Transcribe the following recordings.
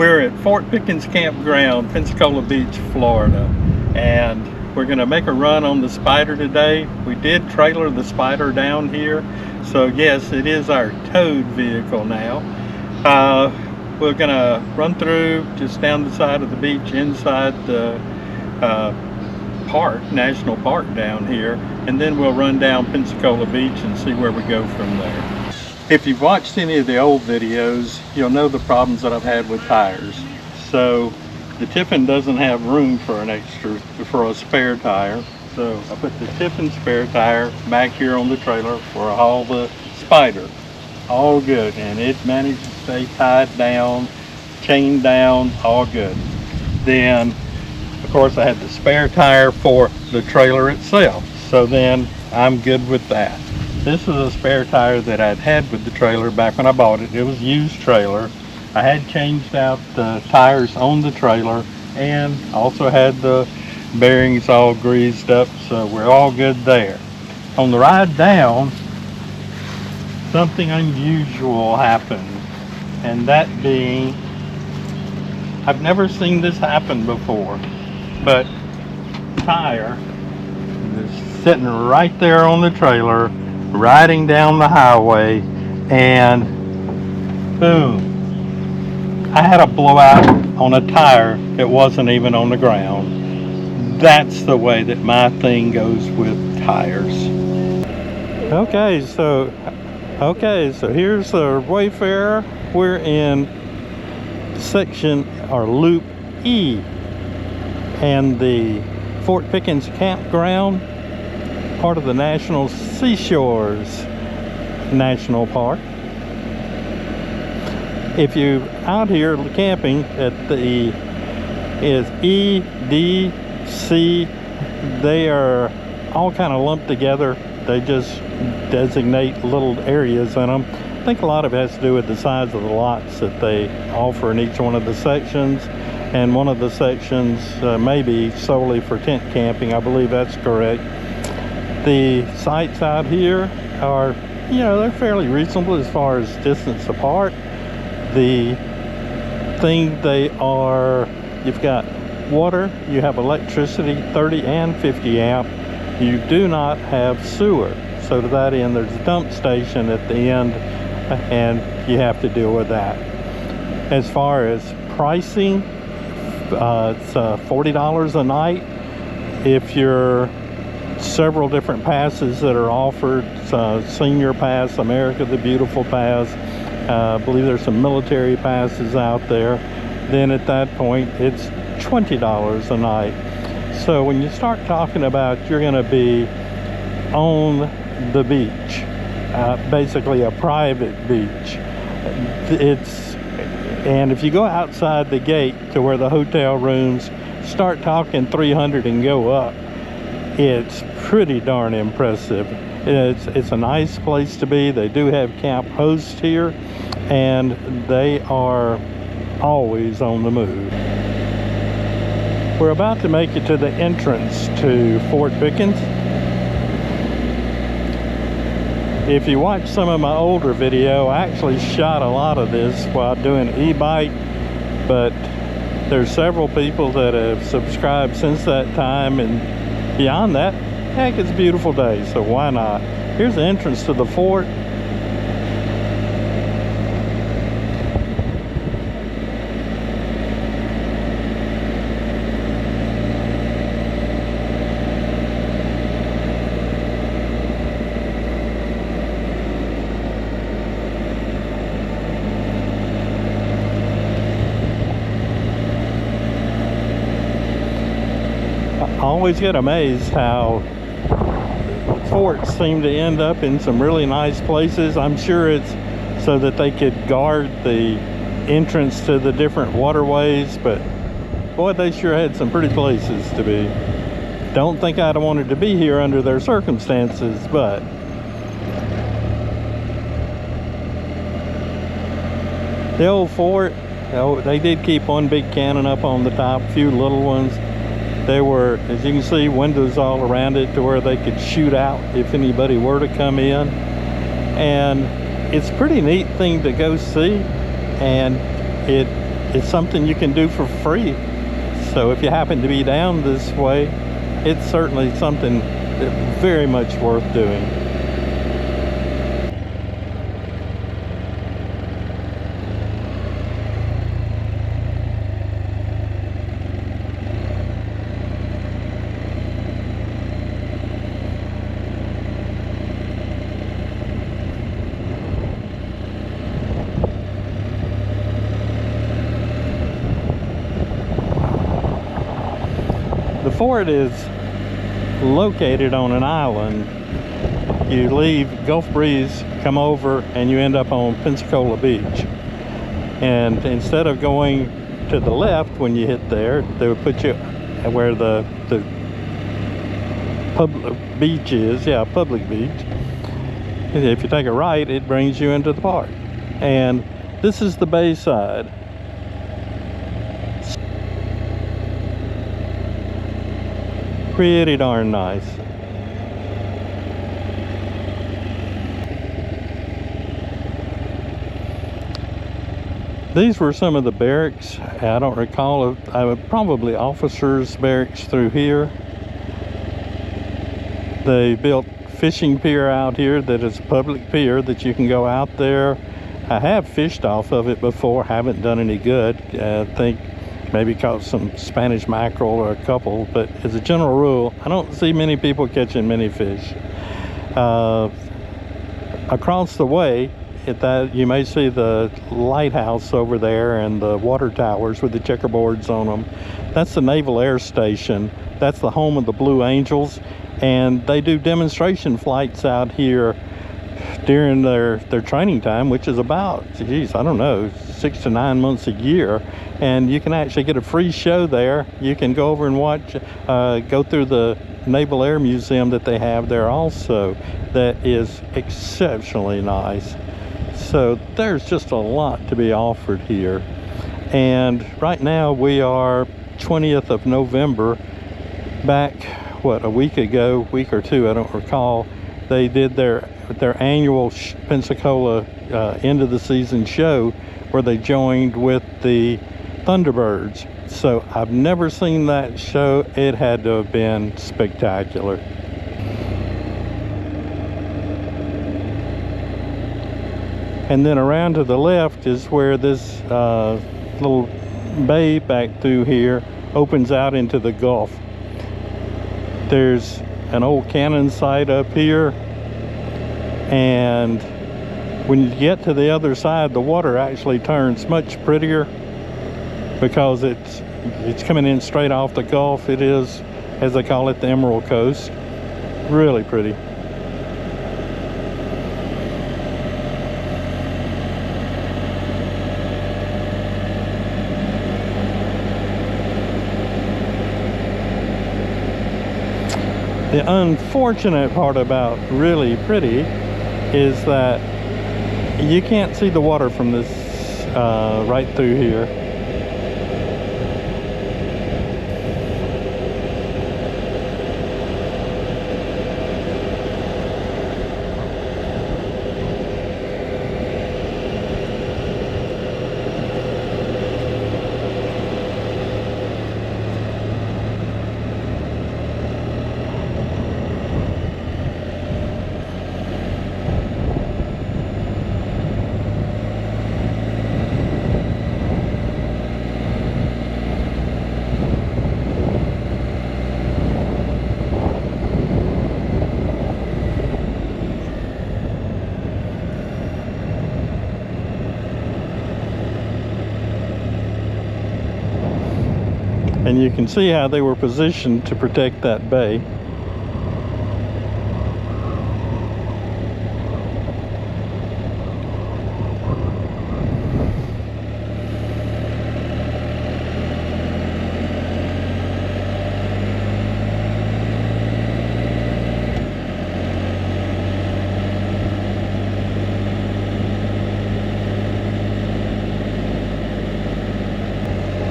We're at Fort Pickens Campground, Pensacola Beach, Florida, and we're gonna make a run on the Spyder today. We did trailer the Spyder down here, so yes, it is our towed vehicle now. We're gonna run through just down the side of the beach inside the park, national park down here, and then we'll run down Pensacola Beach and see where we go from there. If you've watched any of the old videos, you'll know the problems that I've had with tires. So the Tiffin doesn't have room for a spare tire. So I put the Tiffin spare tire back here on the trailer where I haul the Spyder. All good, and it managed to stay tied down, chained down, all good. Then, of course, I had the spare tire for the trailer itself. So then I'm good with that. This is a spare tire that I'd had with the trailer back when I bought it. It was a used trailer. I had changed out the tires on the trailer and also had the bearings all greased up, so we're all good there. On the ride down, something unusual happened, and that being, I've never seen this happen before, but tire is sitting right there on the trailer, riding down the highway, and boom, I had a blowout on a tire that wasn't even on the ground. That's the way that my thing goes with tires. Okay, so here's the Wayfarer. We're in section or loop E, and the Fort Pickens campground, part of the National Seashores National Park. If you're out here camping at the is E, D, C, they are all kind of lumped together. They just designate little areas in them. I think a lot of it has to do with the size of the lots that they offer in each one of the sections, and one of the sections may be solely for tent camping. I believe that's correct. The sites out here are, they're fairly reasonable as far as distance apart. The thing they are, you've got water, you have electricity, 30 and 50 amp. You do not have sewer. So to that end, there's a dump station at the end, and you have to deal with that. As far as pricing, it's $40 a night. If you're several different passes that are offered, Senior Pass, America the Beautiful Pass, I believe there's some military passes out there, then at that point it's $20 a night. So when you start talking about you're going to be on the beach, basically a private beach, and if you go outside the gate to where the hotel rooms start talking 300 and go up, it's pretty darn impressive. It's a nice place to be. They do have camp hosts here, and they are always on the move. We're about to make it to the entrance to Fort Pickens. If you watch some of my older video, I actually shot a lot of this while doing e-bike, but there's several people that have subscribed since that time, and beyond that, heck, it's a beautiful day, so why not? Here's the entrance to the fort. I always get amazed how forts seem to end up in some really nice places. I'm sure it's so that they could guard the entrance to the different waterways, but boy, they sure had some pretty places to be. Don't think I'd have wanted to be here under their circumstances, but the old fort, they did keep one big cannon up on the top, a few little ones. There were, as you can see, windows all around it to where they could shoot out if anybody were to come in. And it's a pretty neat thing to go see. And it it's something you can do for free. So if you happen to be down this way, it's certainly something very much worth doing. The fort is located on an island. You leave Gulf Breeze, come over, and you end up on Pensacola Beach. And instead of going to the left when you hit there, they would put you where the public beach is. Yeah, public beach. And if you take a right, it brings you into the park. And this is the bay side. Pretty darn nice. These were some of the barracks. I don't recall, probably officers' barracks through here. They built fishing pier out here that is a public pier that you can go out there. I have fished off of it before, haven't done any good. I think maybe caught some Spanish mackerel or a couple, but as a general rule, I don't see many people catching many fish. Across the way, you may see the lighthouse over there and the water towers with the checkerboards on them. That's the Naval Air Station. That's the home of the Blue Angels, and they do demonstration flights out here during their training time, which is about, geez, I don't know, 6 to 9 months a year. And you can actually get a free show there. You can go over and watch, go through the Naval Air Museum that they have there also. That is exceptionally nice. So there's just a lot to be offered here. And right now we are 20th of November. Back, what, a week ago, week or two, I don't recall, they did their annual Pensacola end of the season show where they joined with the Thunderbirds. So I've never seen that show. It had to have been spectacular. And then around to the left is where this little bay back through here opens out into the Gulf. There's an old cannon site up here, and when you get to the other side, the water actually turns much prettier because it's coming in straight off the Gulf. It is, as they call it, the Emerald Coast. Really pretty. The unfortunate part about really pretty is that you can't see the water from this right through here. And you can see how they were positioned to protect that bay.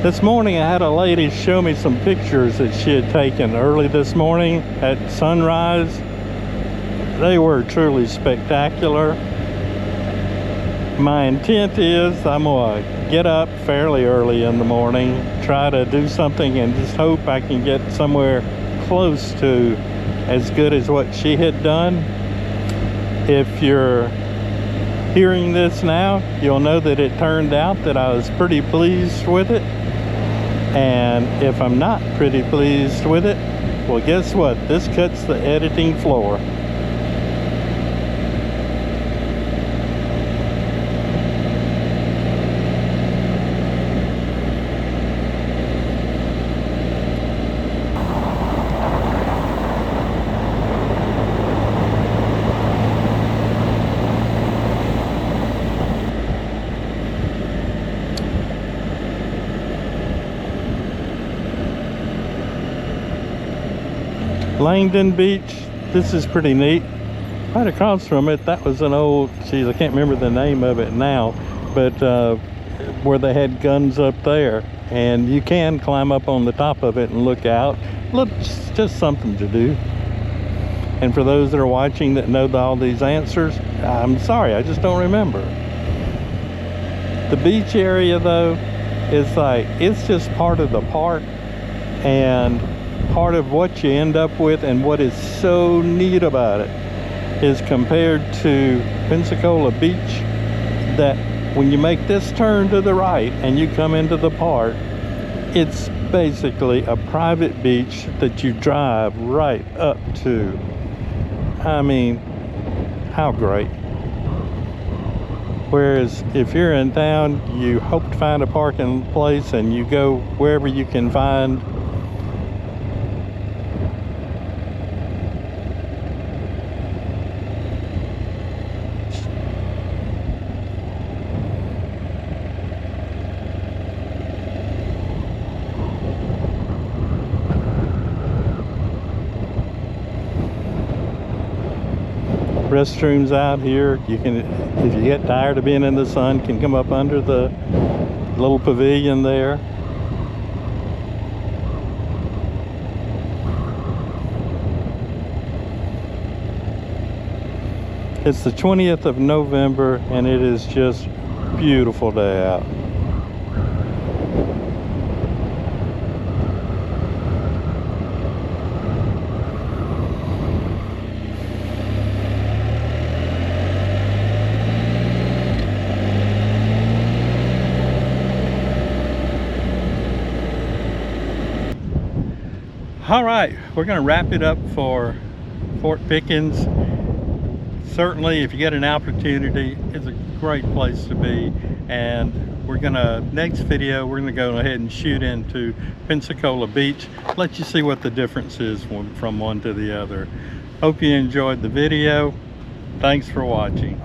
This morning I had a lady show me some pictures that she had taken early this morning at sunrise. They were truly spectacular. My intent is I'm going to get up fairly early in the morning, try to do something, and just hope I can get somewhere close to as good as what she had done. If you're hearing this now, you'll know that it turned out that I was pretty pleased with it. And if I'm not pretty pleased with it, well, guess what? This cuts the editing floor. Langdon Beach, this is pretty neat. Right across from it, that was an old, geez, I can't remember the name of it now, but where they had guns up there, and you can climb up on the top of it and look out. Look, just something to do. And for those that are watching that know all these answers, I'm sorry, I just don't remember. The beach area though, is like, it's just part of the park and part of what you end up with. And what is so neat about it is, compared to Pensacola Beach, that when you make this turn to the right and you come into the park, it's basically a private beach that you drive right up to. I mean, how great. Whereas if you're in town, you hope to find a parking place and you go wherever you can find. Restrooms out here. You can, if you get tired of being in the sun, can come up under the little pavilion there. It's the 20th of November and it is just a beautiful day out. All right, we're going to wrap it up for Fort Pickens. Certainly, if you get an opportunity, it's a great place to be. And we're gonna, next video, we're gonna go ahead and shoot into Pensacola Beach, let you see what the difference is from one to the other. Hope you enjoyed the video. Thanks for watching.